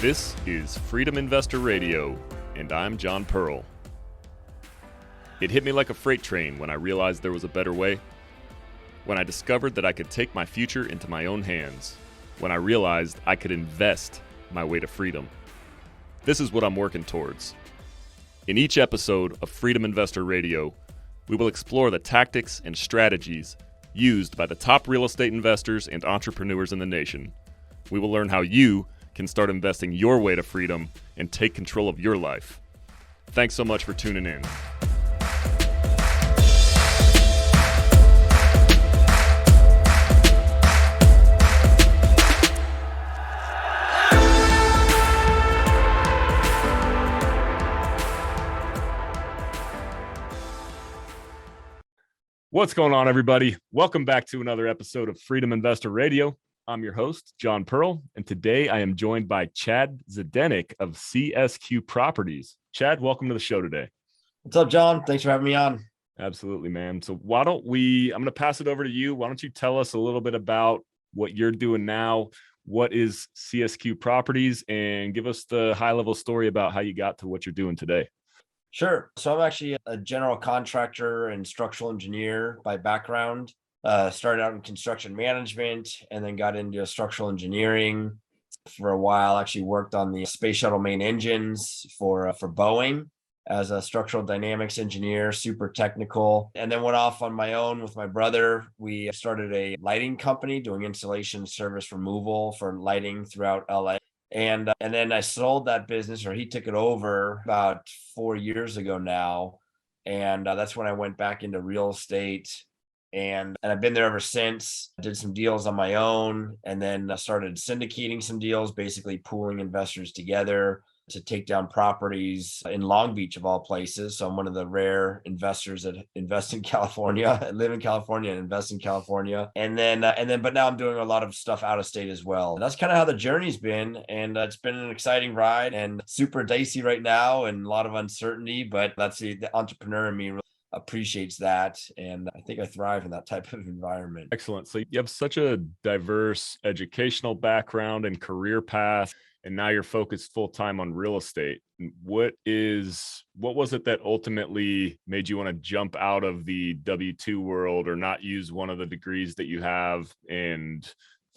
This is Freedom Investor Radio, and I'm John Pearl. It hit me like a freight train when I realized there was a better way. When I discovered that I could take my future into my own hands. When I realized I could invest my way to freedom. This is what I'm working towards. In each episode of Freedom Investor Radio, we will explore the tactics and strategies used by the top real estate investors and entrepreneurs in the nation. We will learn how you can start investing your way to freedom and take control of your life. Thanks so much for tuning in. What's going on, everybody? Welcome back to another episode of Freedom Investor Radio. I'm your host, John Pearl, and today I am joined by Chad Zdenek of CSQ Properties. Chad, welcome to the show today. What's up, John? Thanks for having me on. Absolutely, man. So I'm going to pass it over to you. Why don't you tell us a little bit about what you're doing now? What is CSQ Properties? And give us the high-level story about how you got to what you're doing today. Sure. So I'm actually a general contractor and structural engineer by background. Started out in construction management and then got into structural engineering for a while. Actually worked on the space shuttle main engines for Boeing as a structural dynamics engineer, super technical. And then went off on my own with my brother. We started a lighting company doing installation, service removal for lighting throughout LA. And then I sold that business, or he took it over about 4 years ago now. And that's when I went back into real estate. And I've been there ever since. I did some deals on my own and then I started syndicating some deals, basically pooling investors together to take down properties in Long Beach of all places. So I'm one of the rare investors that invest in California, live in California and invest in California. But now I'm doing a lot of stuff out of state as well. And that's kind of how the journey's been. And it's been an exciting ride and super dicey right now and a lot of uncertainty, but that's the entrepreneur in me really appreciates that. And I think I thrive in that type of environment. Excellent. So you have such a diverse educational background and career path, and now you're focused full-time on real estate. What was it that ultimately made you want to jump out of the W-2 world or not use one of the degrees that you have and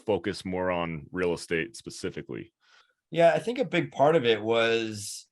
focus more on real estate specifically? Yeah, I think a big part of it was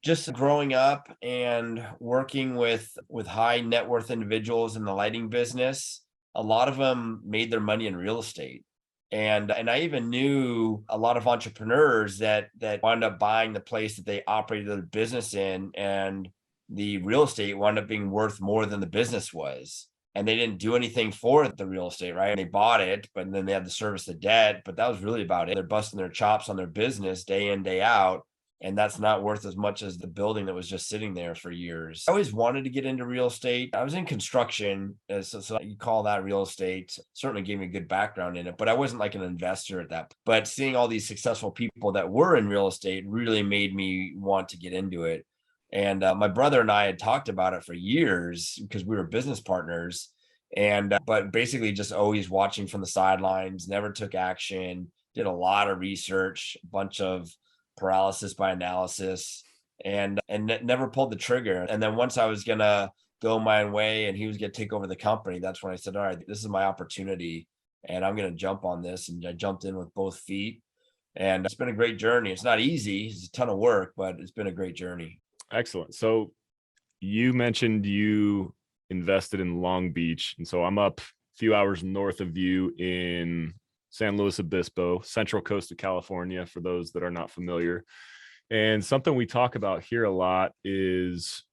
just growing up and working with high net worth individuals in the lighting business. A lot of them made their money in real estate. And I even knew a lot of entrepreneurs that wound up buying the place that they operated their business in, and the real estate wound up being worth more than the business was. And they didn't do anything for the real estate, right? They bought it, but then they had to service the debt, but that was really about it. They're busting their chops on their business day in, day out. And that's not worth as much as the building that was just sitting there for years. I always wanted to get into real estate. I was in construction, so you call that real estate. Certainly gave me a good background in it, but I wasn't like an investor at that. But seeing all these successful people that were in real estate really made me want to get into it. And my brother and I had talked about it for years because we were business partners. But basically just always watching from the sidelines, never took action, did a lot of research, a bunch of paralysis by analysis, and never pulled the trigger. And then once I was gonna go my own way and he was gonna take over the company, that's when I said, all right, this is my opportunity and I'm gonna jump on this. And I jumped in with both feet, and it's been a great journey. It's not easy, it's a ton of work, but it's been a great journey. Excellent. So you mentioned you invested in Long Beach, and so I'm up a few hours north of you in San Luis Obispo, central coast of California, for those that are not familiar. And something we talk about here a lot is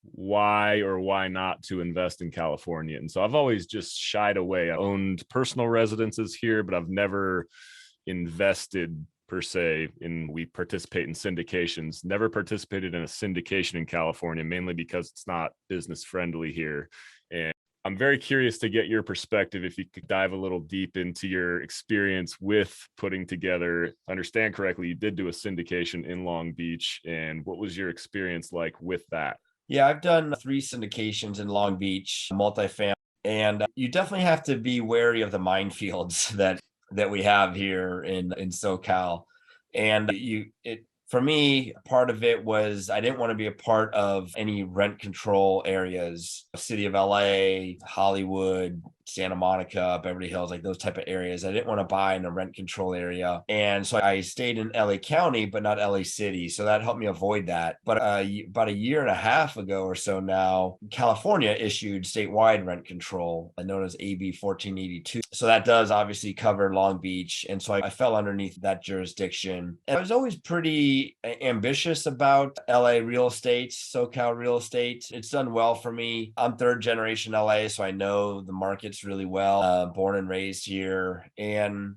why or why not to invest in California. And so I've always just shied away. I owned personal residences here, but I've never invested per se we participate in syndications, never participated in a syndication in California, mainly because it's not business friendly here. And I'm very curious to get your perspective, if you could dive a little deep into your experience with putting together, understand correctly, you did do a syndication in Long Beach, and what was your experience like with that? Yeah, I've done 3 syndications in Long Beach, multifamily, and you definitely have to be wary of the minefields that we have here in SoCal. And for me, part of it was I didn't want to be a part of any rent control areas, city of LA, Hollywood, Santa Monica, Beverly Hills, like those type of areas. I didn't want to buy in a rent control area. And so I stayed in LA County, but not LA City. So that helped me avoid that. But about a year and a half ago or so now, California issued statewide rent control, known as AB 1482. So that does obviously cover Long Beach. And so I fell underneath that jurisdiction. And I was always pretty ambitious about LA real estate, SoCal real estate. It's done well for me. I'm third generation LA, so I know the markets really well, born and raised here. And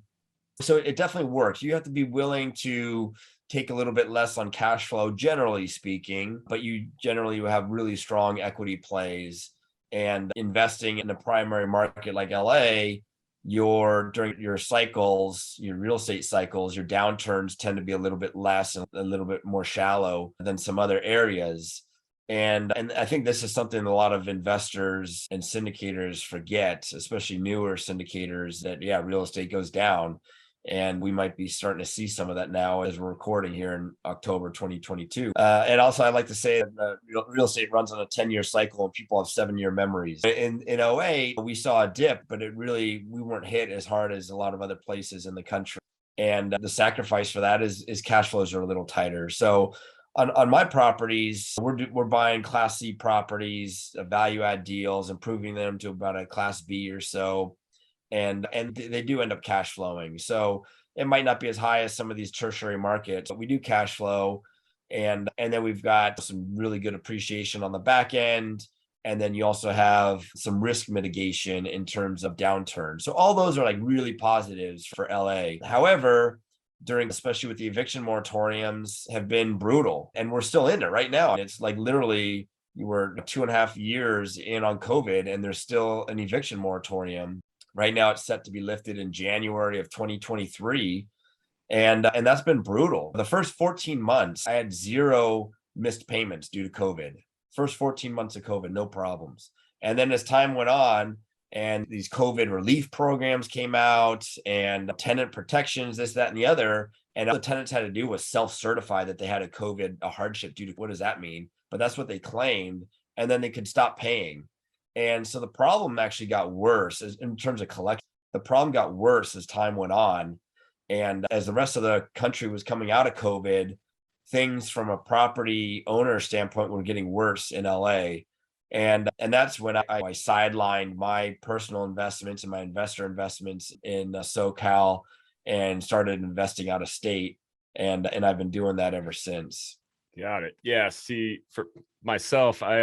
so it definitely works. You have to be willing to take a little bit less on cash flow, generally speaking, but you generally have really strong equity plays. And investing in a primary market like LA, during your cycles, your real estate cycles, your downturns tend to be a little bit less and a little bit more shallow than some other areas. And I think this is something a lot of investors and syndicators forget, especially newer syndicators, that real estate goes down. And we might be starting to see some of that now as we're recording here in October 2022. And also, I'd like to say that real estate runs on a 10-year cycle and people have 7-year memories. In '08, we saw a dip, but we weren't hit as hard as a lot of other places in the country. And the sacrifice for that is cash flows are a little tighter. So on my properties, we're buying Class C properties, value add deals, improving them to about a Class B or so. And they do end up cash flowing. So it might not be as high as some of these tertiary markets, but we do cash flow. And then we've got some really good appreciation on the back end. And then you also have some risk mitigation in terms of downturn. So all those are like really positives for LA. However, especially with the eviction moratoriums, have been brutal. And we're still in it right now. It's like literally you were 2.5 years in on COVID and there's still an eviction moratorium. Right now, it's set to be lifted in January of 2023. And that's been brutal. The first 14 months, I had 0 missed payments due to COVID. First 14 months of COVID, no problems. And then as time went on, and these COVID relief programs came out and tenant protections, this, that, and the other. And all the tenants had to do was self-certify that they had a hardship due to, what does that mean? But that's what they claimed. And then they could stop paying. And so the problem actually got worse in terms of collection. The problem got worse as time went on. And as the rest of the country was coming out of COVID, things from a property owner standpoint were getting worse in LA. And that's when I sidelined my personal investments and my investor investments in SoCal and started investing out of state. And I've been doing that ever since. Got it. Yeah. See, for myself, I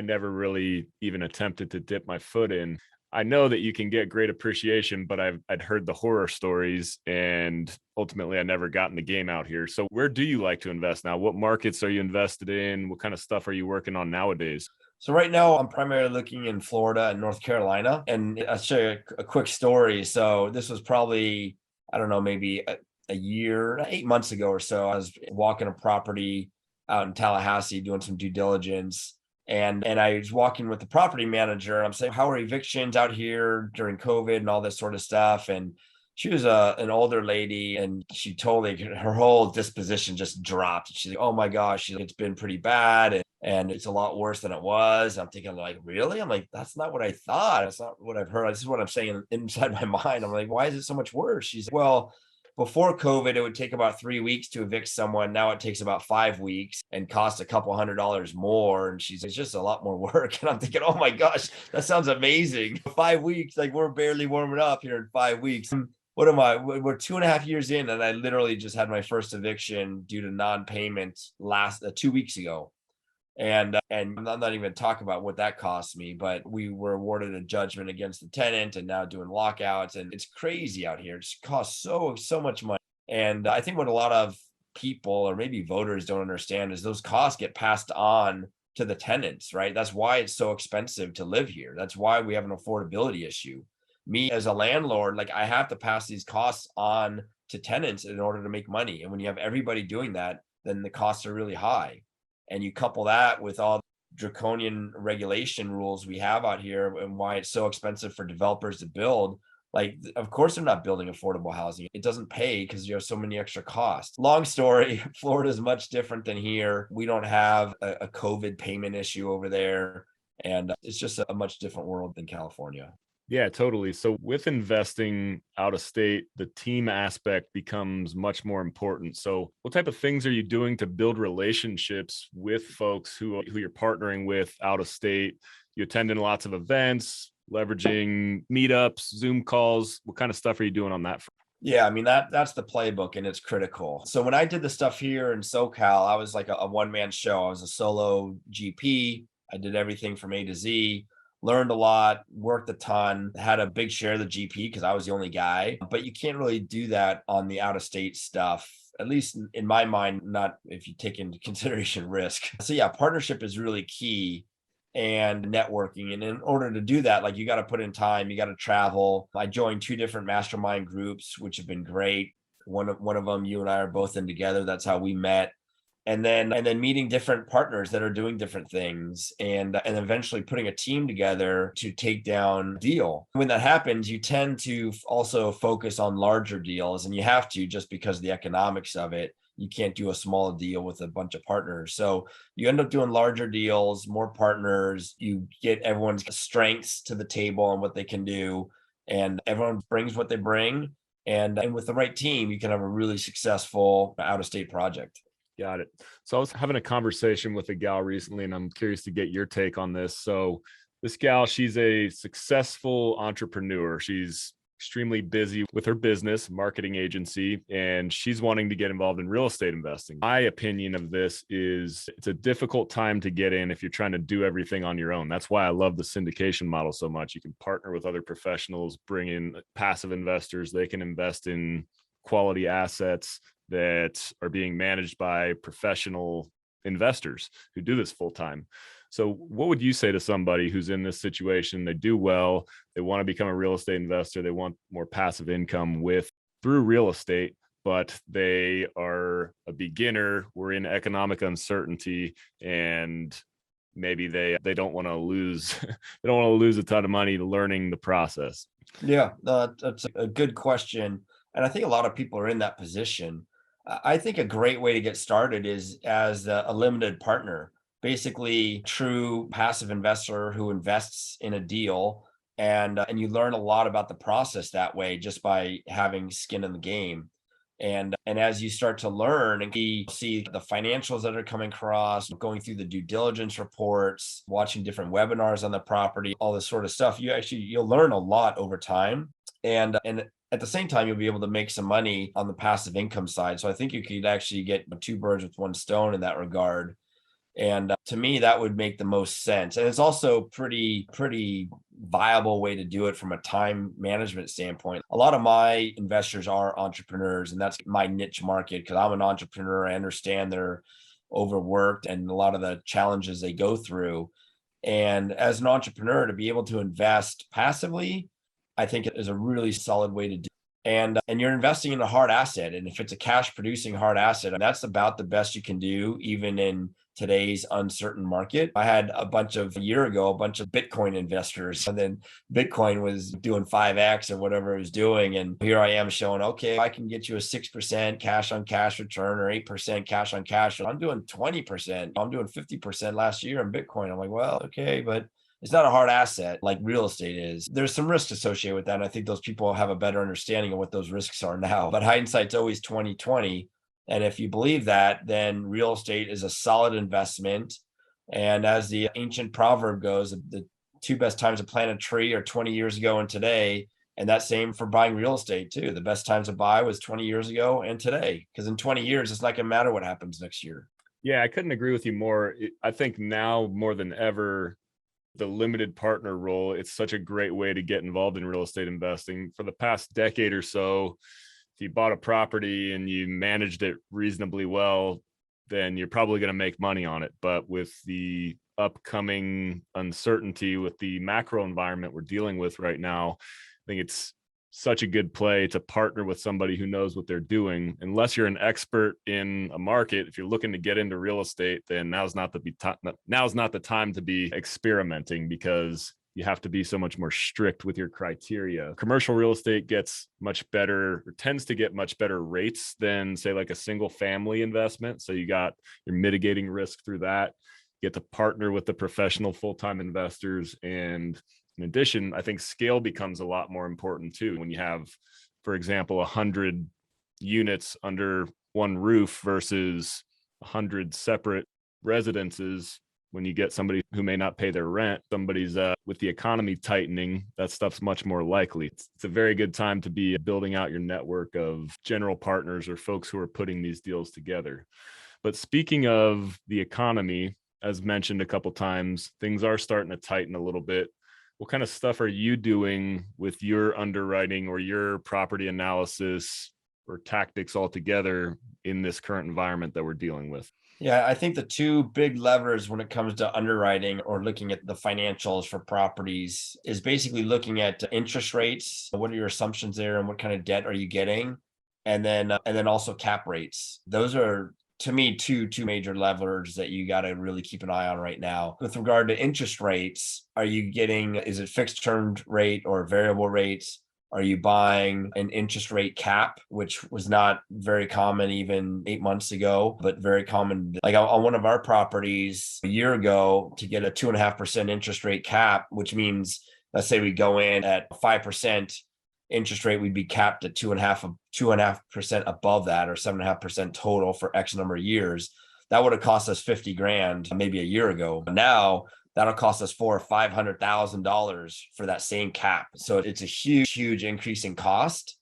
never really even attempted to dip my foot in. I know that you can get great appreciation, but I'd heard the horror stories and ultimately I never got in the game out here. So where do you like to invest now? What markets are you invested in? What kind of stuff are you working on nowadays? So right now I'm primarily looking in Florida and North Carolina. And I'll show you a quick story. So this was probably, I don't know, maybe a year, 8 months ago or so. I was walking a property out in Tallahassee doing some due diligence. And I was walking with the property manager. I'm saying, how are evictions out here during COVID and all this sort of stuff? And she was an older lady, and she told me her whole disposition just dropped. She's like, oh my gosh, it's been pretty bad. And it's a lot worse than it was. I'm thinking like, really? I'm like, that's not what I thought. That's not what I've heard. This is what I'm saying inside my mind. I'm like, why is it so much worse? She's like, well, before COVID, it would take about 3 weeks to evict someone. Now it takes about 5 weeks and costs a couple $100 more. And she's, it's just a lot more work. And I'm thinking, oh my gosh, that sounds amazing. 5 weeks, like we're barely warming up here in 5 weeks. What am I? We're 2.5 years in, and I literally just had my first eviction due to non-payment 2 weeks ago. And I'm not even talking about what that cost me, but we were awarded a judgment against the tenant and now doing lockouts, and it's crazy out here. It costs so much money. And I think what a lot of people or maybe voters don't understand is those costs get passed on to the tenants, right? That's why it's so expensive to live here. That's why we have an affordability issue. Me as a landlord, like I have to pass these costs on to tenants in order to make money. And when you have everybody doing that, then the costs are really high. And you couple that with all the draconian regulation rules we have out here and why it's so expensive for developers to build. Like, of course, they're not building affordable housing. It doesn't pay because you have so many extra costs. Long story, Florida is much different than here. We don't have a COVID payment issue over there. And it's just a much different world than California. Yeah, totally. So with investing out of state, the team aspect becomes much more important. So what type of things are you doing to build relationships with folks who you're partnering with out of state? You attending lots of events, leveraging meetups, Zoom calls. What kind of stuff are you doing on that front? Yeah, I mean that's the playbook and it's critical. So when I did the stuff here in SoCal, I was like a one-man show. I was a solo GP. I did everything from A to Z, learned a lot, worked a ton, had a big share of the GP because I was the only guy. But you can't really do that on the out-of-state stuff. At least in my mind, not if you take into consideration risk. So yeah, partnership is really key and networking. And in order to do that, like you got to put in time, you got to travel. I joined two different mastermind groups, which have been great. One of them, you and I are both in together. That's how we met. And then meeting different partners that are doing different things and eventually putting a team together to take down deal. When that happens, you tend to also focus on larger deals, and you have to just because of the economics of it. You can't do a small deal with a bunch of partners. So you end up doing larger deals, more partners, you get everyone's strengths to the table and what they can do, and everyone brings what they bring. And with the right team, you can have a really successful out of state project. Got it. So I was having a conversation with a gal recently, and I'm curious to get your take on this. So this gal, she's a successful entrepreneur. She's extremely busy with her business, marketing agency, and she's wanting to get involved in real estate investing. My opinion of this is it's a difficult time to get in if you're trying to do everything on your own. That's why I love the syndication model so much. You can partner with other professionals, bring in passive investors. They can invest in quality assets that are being managed by professional investors who do this full time. So what would you say to somebody who's in this situation? They do well, they want to become a real estate investor, they want more passive income with through real estate, but they are a beginner, we're in economic uncertainty, and maybe they don't want to lose they don't want to lose a ton of money learning the process. Yeah, that's a good question. And I think a lot of people are in that position. I think a great way to get started is as a limited partner, basically true passive investor who invests in a deal, and you learn a lot about the process that way just by having skin in the game. And as you start to learn and you see the financials that are coming across, going through the due diligence reports, watching different webinars on the property, all this sort of stuff, you'll learn a lot over time. And at the same time, you'll be able to make some money on the passive income side. So I think you could actually get two birds with one stone in that regard. And to me, that would make the most sense. And it's also pretty viable way to do it from a time management standpoint. A lot of my investors are entrepreneurs, and that's my niche market because I'm an entrepreneur. I understand they're overworked and a lot of the challenges they go through. And as an entrepreneur, to be able to invest passively, I think it is a really solid way to do. And you're investing in a hard asset. And if it's a cash producing hard asset, that's about the best you can do, even in today's uncertain market. I had a year ago, a bunch of Bitcoin investors, and then Bitcoin was doing 5x or whatever it was doing. And here I am showing, okay, I can get you a 6% cash on cash return or 8% cash on cash. I'm doing 20%. I'm doing 50% last year in Bitcoin. I'm like, well, okay, but it's not a hard asset like real estate is. There's some risk associated with that. And I think those people have a better understanding of what those risks are now. But hindsight's always 2020. And if you believe that, then real estate is a solid investment. And as the ancient proverb goes, the two best times to plant a tree are 20 years ago and today. And that same for buying real estate too. The best times to buy was 20 years ago and today. Because in 20 years, it's not going to matter what happens next year. Yeah, I couldn't agree with you more. I think now more than ever, the limited partner role, it's such a great way to get involved in real estate investing. For the past decade or so, if you bought a property and you managed it reasonably well, then you're probably going to make money on it. But with the upcoming uncertainty with the macro environment we're dealing with right now, I think it's such a good play to partner with somebody who knows what they're doing. Unless you're an expert in a market, if you're looking to get into real estate, then now's not the time to be experimenting, because you have to be so much more strict with your criteria. Commercial real estate gets much better, or tends to get much better rates than, say, like a single family investment. So you're mitigating risk through that. You get to partner with the professional full-time investors. And in addition, I think scale becomes a lot more important too. When you have, for example, 100 units under one roof versus 100 separate residences, when you get somebody who may not pay their rent, somebody's with the economy tightening, that stuff's much more likely. It's a very good time to be building out your network of general partners or folks who are putting these deals together. But speaking of the economy, as mentioned a couple times, things are starting to tighten a little bit. What kind of stuff are you doing with your underwriting or your property analysis or tactics altogether in this current environment that we're dealing with? Yeah, I think the two big levers when it comes to underwriting or looking at the financials for properties is basically looking at interest rates. What are your assumptions there, and what kind of debt are you getting? And then also cap rates. Those are, to me, two major levers that you got to really keep an eye on right now. With regard to interest rates, is it fixed term rate or variable rates? Are you buying an interest rate cap, which was not very common even 8 months ago, but very common? Like on one of our properties a year ago, to get a 2.5% interest rate cap, which means, let's say we go in at 5% interest rate, we'd be capped at 2.5% above that, or 7.5% total for X number of years. That would have cost us 50 grand maybe a year ago. Now that'll cost us $400,000 or $500,000 for that same cap. So it's a huge increase in cost,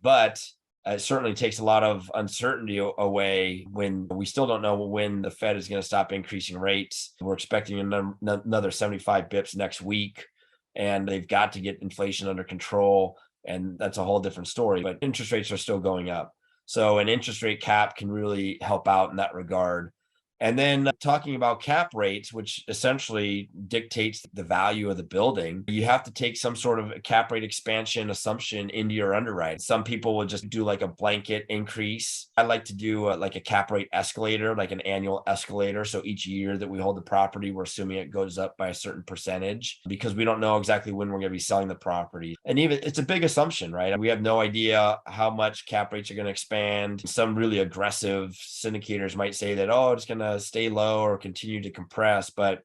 but it certainly takes a lot of uncertainty away when we still don't know when the Fed is going to stop increasing rates. We're expecting another 75 bips next week, and they've got to get inflation under control. And that's a whole different story, but interest rates are still going up. So an interest rate cap can really help out in that regard. And then talking about cap rates, which essentially dictates the value of the building, you have to take some sort of cap rate expansion assumption into your underwriting. Some people will just do like a blanket increase. I like to do like a cap rate escalator, like an annual escalator. So each year that we hold the property, we're assuming it goes up by a certain percentage, because we don't know exactly when we're going to be selling the property. And even it's a big assumption, right? We have no idea how much cap rates are going to expand. Some really aggressive syndicators might say that, oh, it's going to stay low or continue to compress, but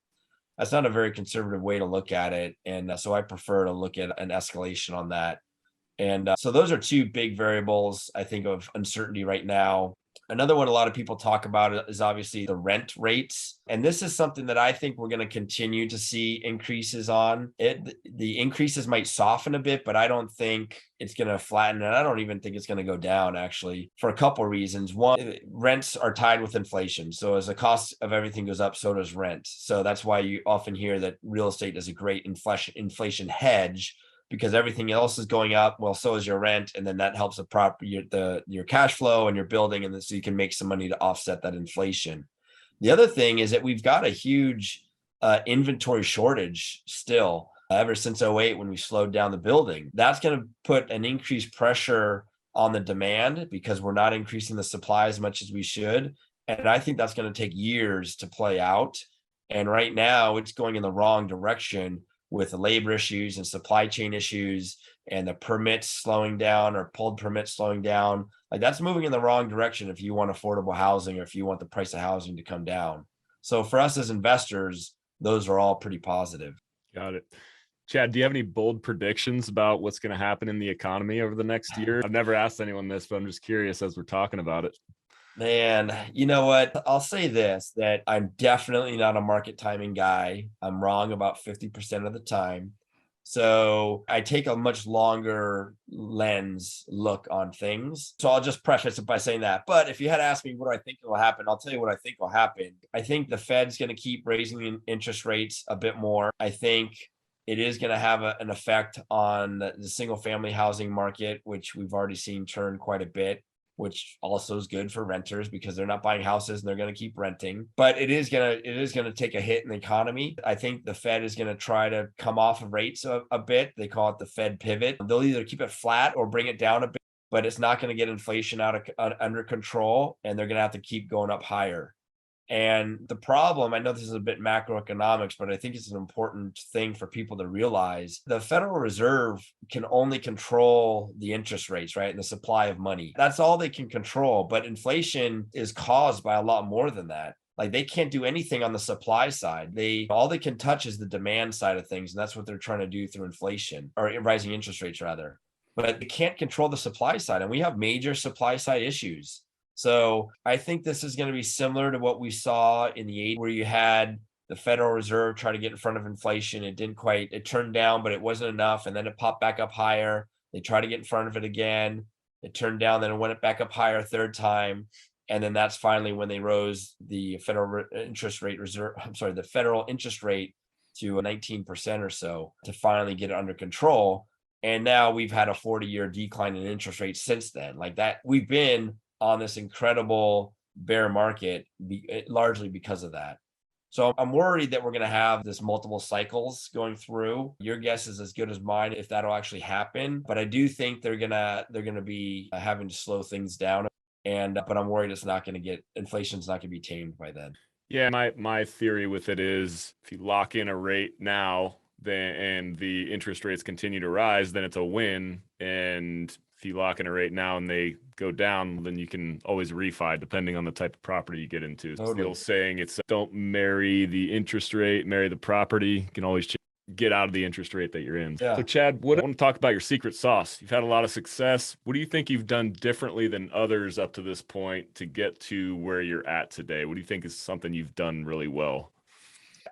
that's not a very conservative way to look at it. And so I prefer to look at an escalation on that. And so those are two big variables, I think, of uncertainty right now. Another one a lot of people talk about is obviously the rent rates. And this is something that I think we're going to continue to see increases on. The increases might soften a bit, but I don't think it's going to flatten. And I don't even think it's going to go down, actually, for a couple of reasons. One, rents are tied with inflation. So as the cost of everything goes up, so does rent. So that's why you often hear that real estate is a great inflation hedge, because everything else is going up. Well, so is your rent. And then that helps your cash flow and your building. And then so you can make some money to offset that inflation. The other thing is that we've got a huge inventory shortage still, ever since '08 when we slowed down the building. That's going to put an increased pressure on the demand because we're not increasing the supply as much as we should. And I think that's going to take years to play out. And right now it's going in the wrong direction, with the labor issues and supply chain issues and the permits slowing down, or pulled permits slowing down. Like, that's moving in the wrong direction if you want affordable housing, or if you want the price of housing to come down. So for us as investors, those are all pretty positive. Got it. Chad, do you have any bold predictions about what's going to happen in the economy over the next year? I've never asked anyone this, but I'm just curious as we're talking about it. Man, you know what? I'll say this, that I'm definitely not a market timing guy. I'm wrong about 50% of the time. So I take a much longer lens look on things. So I'll just preface it by saying that. But if you had asked me what I think will happen, I'll tell you what I think will happen. I think the Fed's going to keep raising interest rates a bit more. I think it is going to have an effect on the single family housing market, which we've already seen turn quite a bit, which also is good for renters because they're not buying houses and they're going to keep renting. But it is going to take a hit in the economy. I think the Fed is going to try to come off of rates a bit. They call it the Fed pivot. They'll either keep it flat or bring it down a bit, but it's not going to get inflation under control, and they're going to have to keep going up higher. And the problem, I know this is a bit macroeconomics, but I think it's an important thing for people to realize. The Federal Reserve can only control the interest rates, right? And the supply of money. That's all they can control. But inflation is caused by a lot more than that. Like they can't do anything on the supply side. They all they can touch is the demand side of things. And that's what they're trying to do through inflation or rising interest rates rather. But they can't control the supply side. And we have major supply side issues. So I think this is going to be similar to what we saw in the 80s, where you had the Federal Reserve try to get in front of inflation. It didn't quite, it turned down, but it wasn't enough. And then it popped back up higher. They tried to get in front of it again. It turned down, then it went back up higher a third time. And then that's finally when they rose the federal interest rate reserve, I'm sorry, the federal interest rate to 19% or so to finally get it under control. And now we've had a 40-year decline in interest rates since then. Like that, we've been on this incredible bear market largely because of that. So I'm worried that we're going to have this multiple cycles going through. Your guess is as good as mine if that'll actually happen. But I do think they're gonna be having to slow things down. And but I'm worried inflation's not going to be tamed by then. Yeah, my theory with it is if you lock in a rate now, then and the interest rates continue to rise, then it's a win. And if you lock in a rate now and they go down, then you can always refi depending on the type of property you get into. Totally. It's the old saying, it's don't marry the interest rate, marry the property. You can always get out of the interest rate that you're in. Yeah. So Chad, I want to talk about your secret sauce. You've had a lot of success. What do you think you've done differently than others up to this point to get to where you're at today? What do you think is something you've done really well?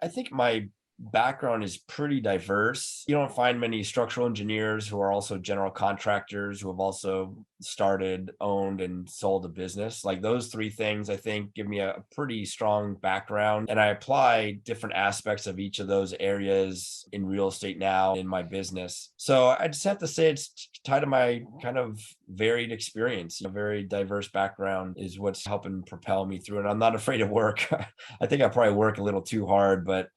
I think my background is pretty diverse. You don't find many structural engineers who are also general contractors who have also started, owned, and sold a business. Like those three things, I think, give me a pretty strong background. And I apply different aspects of each of those areas in real estate now in my business. So I just have to say it's tied to my kind of varied experience. A very diverse background is what's helping propel me through. And I'm not afraid of work. I think I probably work a little too hard, but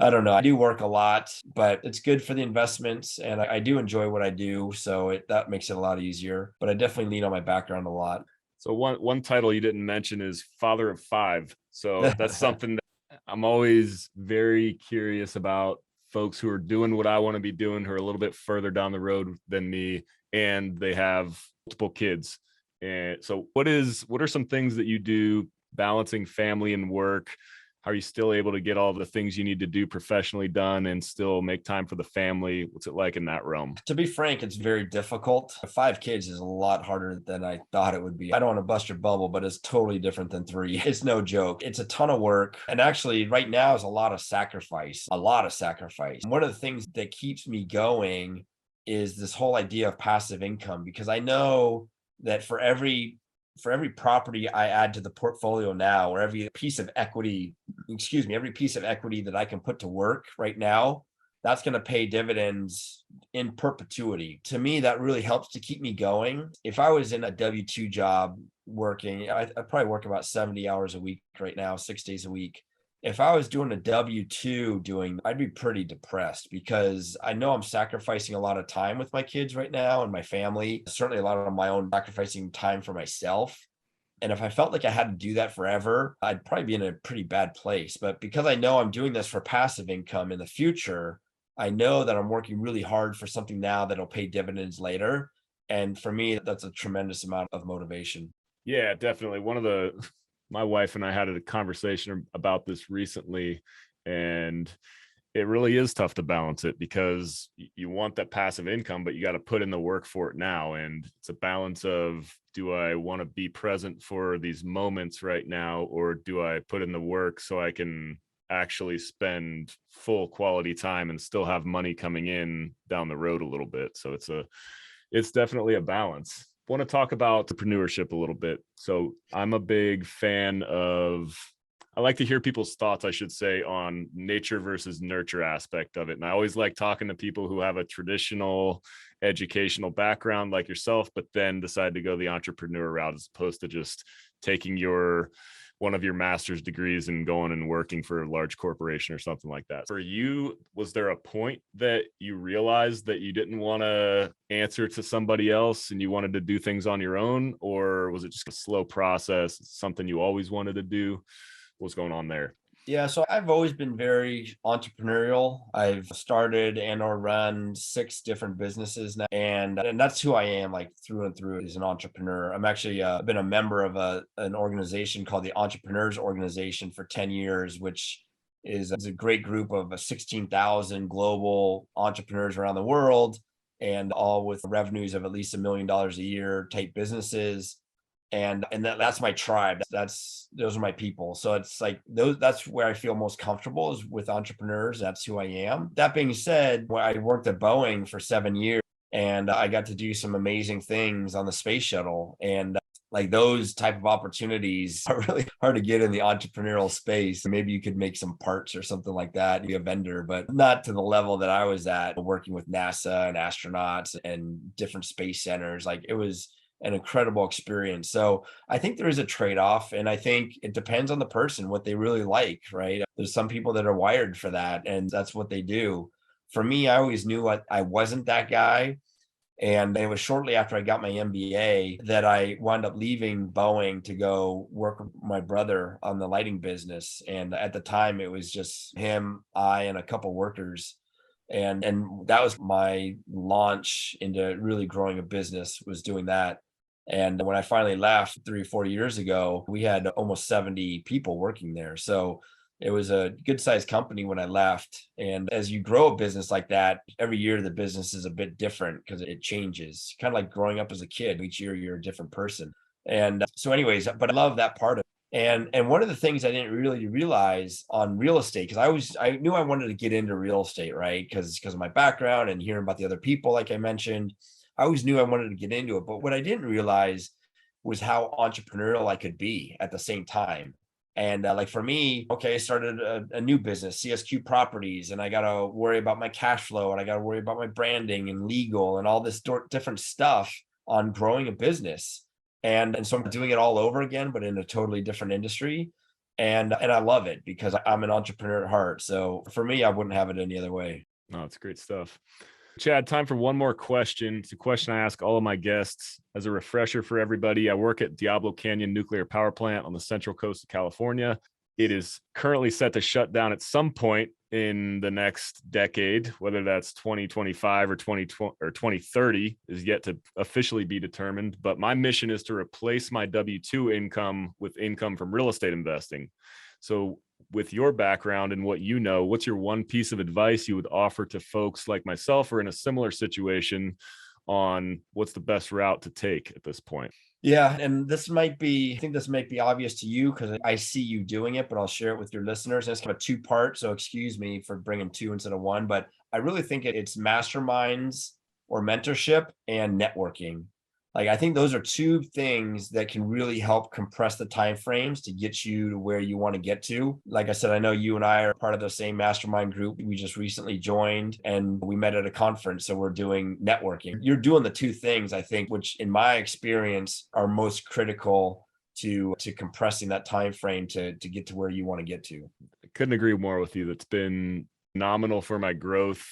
I don't know. I do work a lot, but it's good for the investments and I do enjoy what I do. So that makes it a lot easier, but I definitely lean on my background a lot. So one title you didn't mention is father of five. So that's something that I'm always very curious about. Folks who are doing what I want to be doing, who are a little bit further down the road than me, and they have multiple kids. And so what are some things that you do balancing family and work? How are you still able to get all the things you need to do professionally done and still make time for the family? What's it like in that realm? To be frank, it's very difficult. 5 kids is a lot harder than I thought it would be. I don't want to bust your bubble, but it's totally different than 3. It's no joke. It's a ton of work. And actually right now is a lot of sacrifice. One of the things that keeps me going is this whole idea of passive income, because I know that for every property I add to the portfolio now, or every piece of equity that I can put to work right now, that's going to pay dividends in perpetuity. To me, that really helps to keep me going. If I was in a W-2 job working, I probably work about 70 hours a week right now, 6 days a week. If I was doing a W-2 I'd be pretty depressed because I know I'm sacrificing a lot of time with my kids right now and my family, certainly a lot of my own sacrificing time for myself. And if I felt like I had to do that forever, I'd probably be in a pretty bad place. But because I know I'm doing this for passive income in the future, I know that I'm working really hard for something now that'll pay dividends later. And for me, that's a tremendous amount of motivation. Yeah, definitely. My wife and I had a conversation about this recently, and it really is tough to balance it because you want that passive income, but you got to put in the work for it now. And it's a balance of, do I want to be present for these moments right now, or do I put in the work so I can actually spend full quality time and still have money coming in down the road a little bit? So it's definitely a balance. I want to talk about entrepreneurship a little bit. So I'm a big fan of, I like to hear people's thoughts, I should say, on nature versus nurture aspect of it. And I always like talking to people who have a traditional educational background like yourself, but then decide to go the entrepreneur route as opposed to just taking one of your master's degrees and going and working for a large corporation or something like that. For you, was there a point that you realized that you didn't want to answer to somebody else and you wanted to do things on your own? Or was it just a slow process, something you always wanted to do? what's going on there? Yeah, so I've always been very entrepreneurial. I've started and or run 6 different businesses now, and that's who I am, like through and through, as an entrepreneur. I'm actually been a member of an organization called the Entrepreneurs Organization for 10 years, which is a great group of 16,000 global entrepreneurs around the world, and all with revenues of at least $1 million a year type businesses. And that's my tribe. That's those are my people. So it's like those, that's where I feel most comfortable, is with entrepreneurs. That's who I am. That being said, when I worked at Boeing for 7 years, and I got to do some amazing things on the space shuttle, and like those type of opportunities are really hard to get in the entrepreneurial space. Maybe you could make some parts or something like that, be a vendor, but not to the level that I was at, working with NASA and astronauts and different space centers. Like, it was an incredible experience. So I think there is a trade-off, and I think it depends on the person, what they really like, right? There's some people that are wired for that, and that's what they do. For me, I always knew I wasn't that guy. And it was shortly after I got my MBA that I wound up leaving Boeing to go work with my brother on the lighting business. And at the time, it was just him, I, and a couple workers. And that was my launch into really growing a business, was doing that. And when I finally left 3 or 4 years ago, we had almost 70 people working there. So it was a good sized company when I left. And as you grow a business like that, every year the business is a bit different because it changes, kind of like growing up as a kid. Each year you're a different person. And so anyways, but I love that part of it. And one of the things I didn't really realize on real estate, because I knew I wanted to get into real estate, right? Because of my background and hearing about the other people, like I mentioned, I always knew I wanted to get into it. But what I didn't realize was how entrepreneurial I could be at the same time. And like for me, okay, I started a new business, CSQ Properties, and I got to worry about my cash flow, and I got to worry about my branding and legal and all this different stuff on growing a business. And so I'm doing it all over again, but in a totally different industry. And I love it because I'm an entrepreneur at heart. So for me, I wouldn't have it any other way. Oh, it's great stuff. Chad, time for one more question. It's a question I ask all of my guests. As a refresher for everybody, I work at Diablo Canyon Nuclear Power Plant on the central coast of California. It is currently set to shut down at some point in the next decade, whether that's 2025 or 2020 or 2030 is yet to officially be determined. But my mission is to replace my W-2 income with income from real estate investing. So with your background and what you know, what's your one piece of advice you would offer to folks like myself or in a similar situation on what's the best route to take at this point? Yeah, and I think this might be obvious to you because I see you doing it, but I'll share it with your listeners. And it's kind of 2 part, so excuse me for bringing 2 instead of 1, but I really think it's masterminds or mentorship and networking. Like, I think those are 2 things that can really help compress the time frames to get you to where you want to get to. Like I said, I know you and I are part of the same mastermind group. We just recently joined and we met at a conference. So we're doing networking. You're doing the 2 things, I think, which in my experience are most critical to compressing that time frame to get to where you want to get to. I couldn't agree more with you. That's been phenomenal for my growth.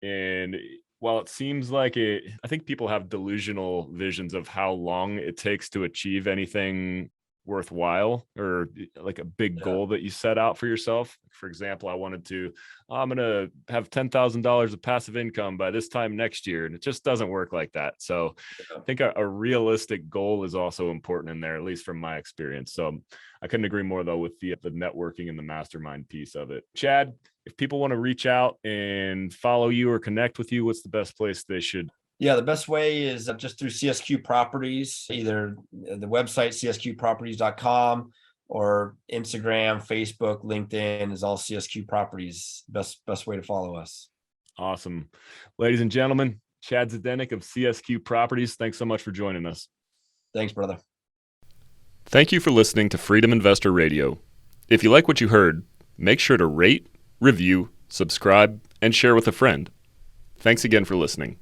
And while it seems like it, I think people have delusional visions of how long it takes to achieve anything worthwhile or like a big Yeah. goal that you set out for yourself. For example, I'm going to have $10,000 of passive income by this time next year. And it just doesn't work like that. So I think a realistic goal is also important in there, at least from my experience. So I couldn't agree more though with the networking and the mastermind piece of it. Chad, if people want to reach out and follow you or connect with you, what's the best place they should? Yeah, the best way is just through CSQ Properties, either the website, csqproperties.com, or Instagram, Facebook, LinkedIn is all CSQ Properties. Best way to follow us. Awesome. Ladies and gentlemen, Chad Zdenek of CSQ Properties. Thanks so much for joining us. Thanks, brother. Thank you for listening to Freedom Investor Radio. If you like what you heard, make sure to rate, review, subscribe, and share with a friend. Thanks again for listening.